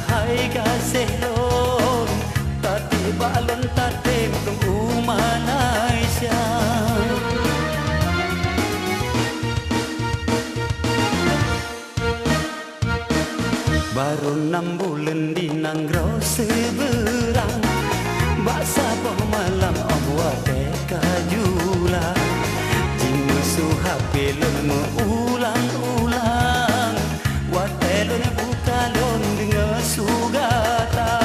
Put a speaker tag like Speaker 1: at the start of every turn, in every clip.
Speaker 1: hai kasih lon tati balon tatim tung Malaysia. Baru 6 bulan di Nanggro seberang baksa boh malam awak kajula jimu suhape lon ulang-ulang watelon bukalon dengan sugata.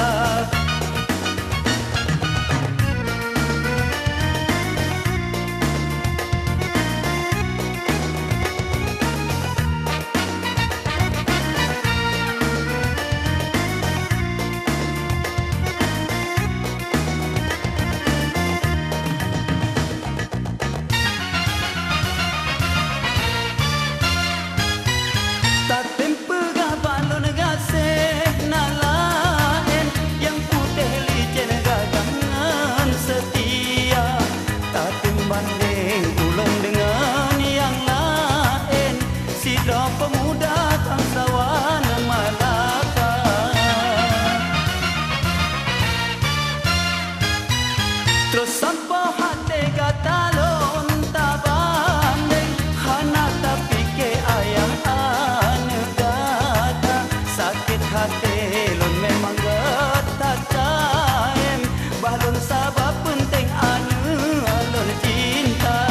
Speaker 1: Terus sampai hati kata lon tabanding hana tapi ke ayah anak kata sakit hati lon memang getak caem balon sabab penting anak lon cinta.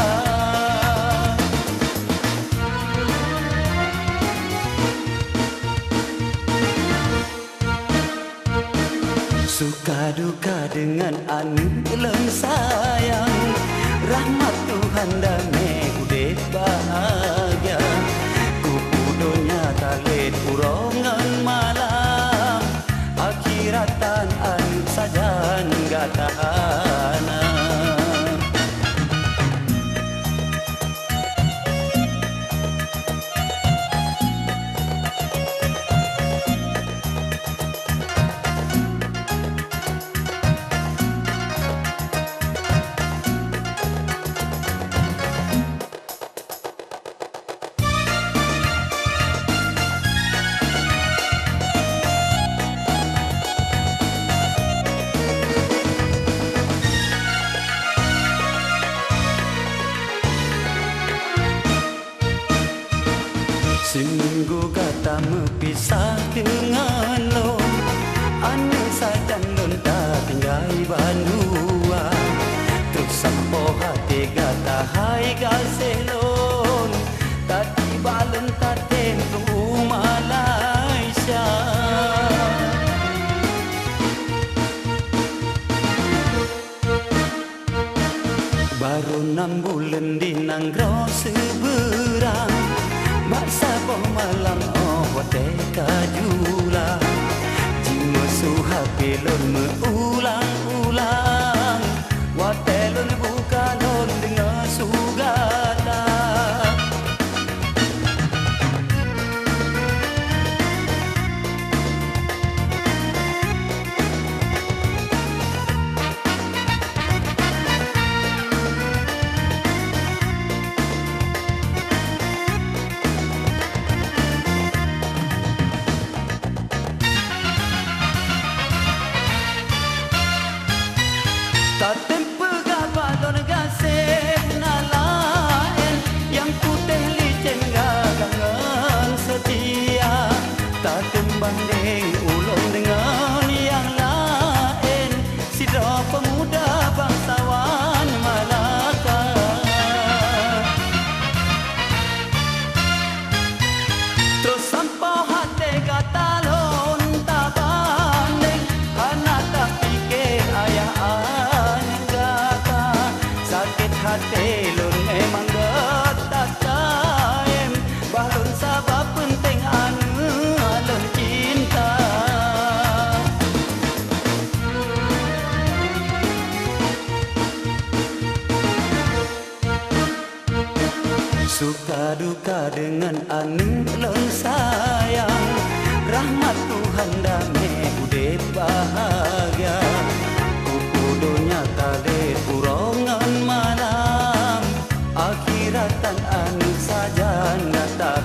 Speaker 1: Suka duka dengan anu lon sayang rahmat Tuhan damai udeh bahagia kupudonya talit urongan malam akhiratan anu saja enggak tahanan. Seminggu kata mepisah dengan lo ane sajan lon tak tinggal bandua terus sampo hati kata hai kasih lon tati balon tatim tung Malaysia. Baru 6 bulan di Nanggro seberang baksa boh malam awak kajula jimu suhape lon ulang-ulang watelon bukalon dengan sugata. Tatem pegah balon gasih nalain yang putih licin gagangan setia tatem banding ulun dengan yang lain sidra pemuda bangsawan Malaka. Terus sampai hati kata lon tabanding hana tapi ke ayah hati lon memang getak caem balon sabab penting anu lon cinta. Suka duka dengan anu lon sayang rahmat Tuhan damai udeh bahagia kupudonya talit urongan malam akhiratan anu saja enggak tak